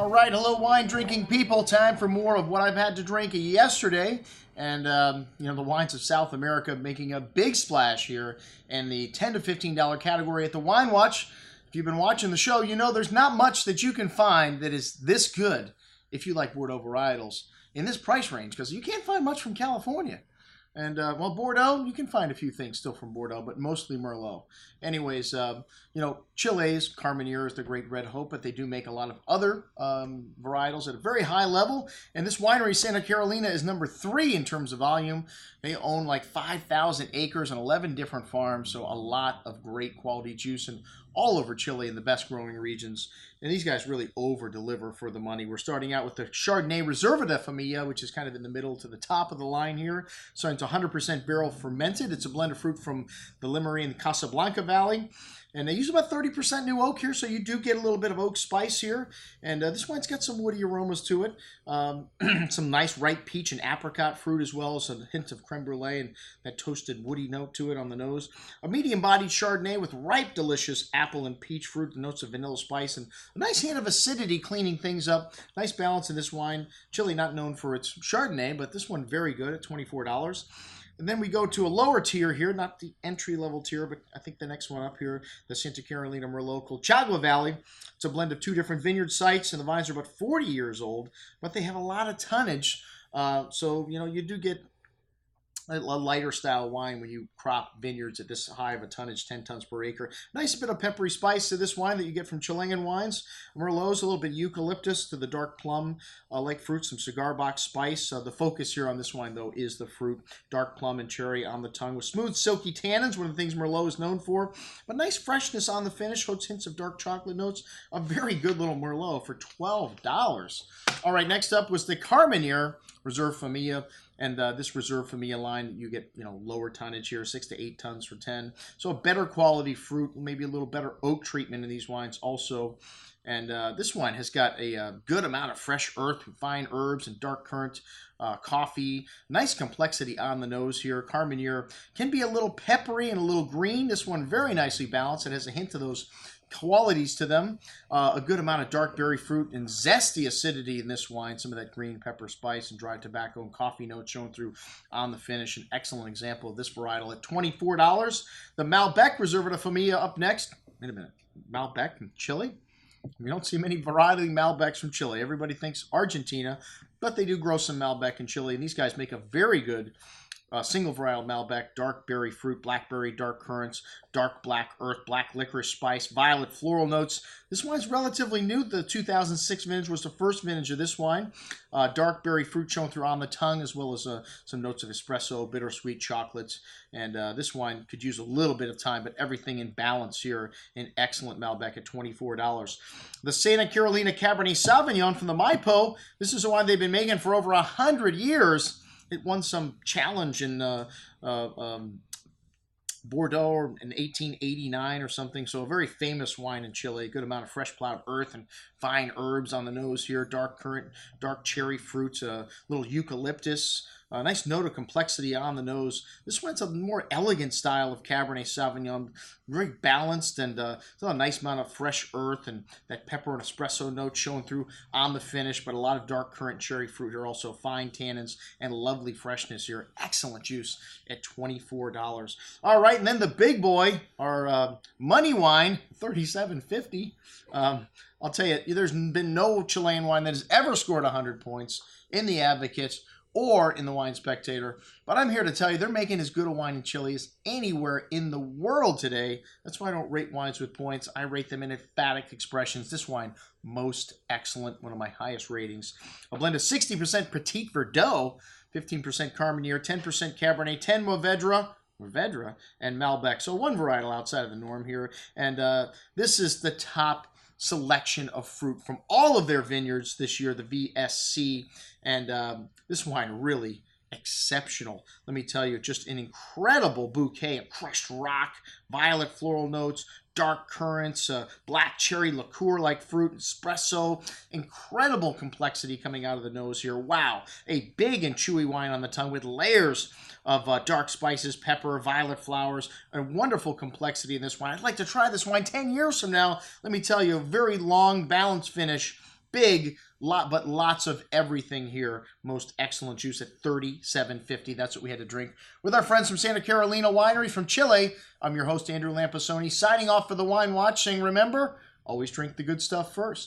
All right, hello wine drinking people. Time for more of what I've had to drink yesterday. And, the wines of South America making a big splash here in the $10 to $15 category at the Wine Watch. If you've been watching the show, you know there's not much that you can find that is this good if you like Bordeaux varietals in this price range, because you can't find much from California. And, Bordeaux, you can find a few things still from Bordeaux, but mostly Merlot. Anyways, Chile's Carmenere is the great red hope, but they do make a lot of other varietals at a very high level. And this winery, Santa Carolina, is number 3 in terms of volume. They own like 5,000 acres and 11 different farms, so a lot of great quality juice and all over Chile in the best growing regions. And these guys really over-deliver for the money. We're starting out with the Chardonnay Reserva Familia, which is kind of in the middle to the top of the line here. So it's 100% barrel fermented. It's a blend of fruit from the Limery and Casablanca Valley. And they use about 30% new oak here, so you do get a little bit of oak spice here. And this wine's got some woody aromas to it. Some nice ripe peach and apricot fruit, as well as a hint of creme brulee and that toasted woody note to it on the nose. A medium-bodied Chardonnay with ripe, delicious apple and peach fruit, notes of vanilla spice, and a nice hint of acidity cleaning things up. Nice balance in this wine. Chile not known for its Chardonnay, but this one very good at $24. And then we go to a lower tier here, not the entry-level tier, but I think the next one up here, the Santa Carolina Merlot Colchagua Valley. It's a blend of 2 different vineyard sites, and the vines are about 40 years old, but they have a lot of tonnage. So, you do get a lighter style wine when you crop vineyards at this high of a tonnage, 10 tons per acre. Nice bit of peppery spice to this wine that you get from Chilean wines. Merlot's a little bit eucalyptus to the dark plum, like fruit, some cigar box spice. The focus here on this wine, though, is the fruit, dark plum and cherry on the tongue with smooth, silky tannins, one of the things Merlot is known for. But nice freshness on the finish, hints of dark chocolate notes. A very good little Merlot for $12. All right, next up was the Carmenere Reserva Familia. And this Reserva Familia line, you get, lower tonnage here, 6 to 8 tons for 10. So a better quality fruit, maybe a little better oak treatment in these wines also. And this wine has got a good amount of fresh earth, fine herbs, and dark currant coffee. Nice complexity on the nose here. Carmenere can be a little peppery and a little green. This one very nicely balanced. It has a hint of those qualities to them. A good amount of dark berry fruit and zesty acidity in this wine. Some of that green pepper spice and dried tobacco and coffee notes shown through on the finish. An excellent example of this varietal at $24. The Malbec Reserva Familia up next. Wait a minute. Malbec from Chile? We don't see many variety Malbecs from Chile. Everybody thinks Argentina, but they do grow some Malbec in Chile. And these guys make a very good single varietal Malbec, dark berry fruit, blackberry, dark currants, dark black earth, black licorice spice, violet floral notes. This wine's relatively new. The 2006 vintage was the first vintage of this wine. Dark berry fruit shown through on the tongue, as well as some notes of espresso, bittersweet chocolates. And this wine could use a little bit of time, but everything in balance here. An excellent Malbec at $24. The Santa Carolina Cabernet Sauvignon from the Maipo. This is a wine they've been making for over 100 years. It won some challenge in Bordeaux in 1889 or something. So a very famous wine in Chile. A good amount of fresh plowed earth and fine herbs on the nose here. Dark currant, dark cherry fruits, a little eucalyptus. A nice note of complexity on the nose. This one's a more elegant style of Cabernet Sauvignon. Very balanced and a nice amount of fresh earth and that pepper and espresso note showing through on the finish, but a lot of dark currant cherry fruit here. Also fine tannins and lovely freshness here. Excellent juice at $24. All right, and then the big boy, our money wine, $37.50. I'll tell you, there's been no Chilean wine that has ever scored 100 points in the Advocates or in the Wine Spectator. But I'm here to tell you they're making as good a wine in Chile as anywhere in the world today. That's why I don't rate wines with points. I rate them in emphatic expressions. This wine, most excellent, one of my highest ratings. A blend of 60% Petit Verdot, 15% Carmenere, 10% Cabernet, 10 Mourvedre, and Malbec. So one varietal outside of the norm here. And this is the top selection of fruit from all of their vineyards this year, the VSC, and this wine really exceptional. Let me tell you, just an incredible bouquet of crushed rock, violet floral notes, dark currants, black cherry liqueur-like fruit, espresso. Incredible complexity coming out of the nose here. Wow, a big and chewy wine on the tongue with layers of dark spices, pepper, violet flowers, a wonderful complexity in this wine. I'd like to try this wine 10 years from now. Let me tell you, a very long, balanced finish. big lot, but lots of everything here. Most excellent juice at $37.50. That's what we had to drink with our friends from Santa Carolina Winery from Chile. I'm your host, Andrew Lampasoni, signing off for the Wine Watch, saying remember, always drink the good stuff first.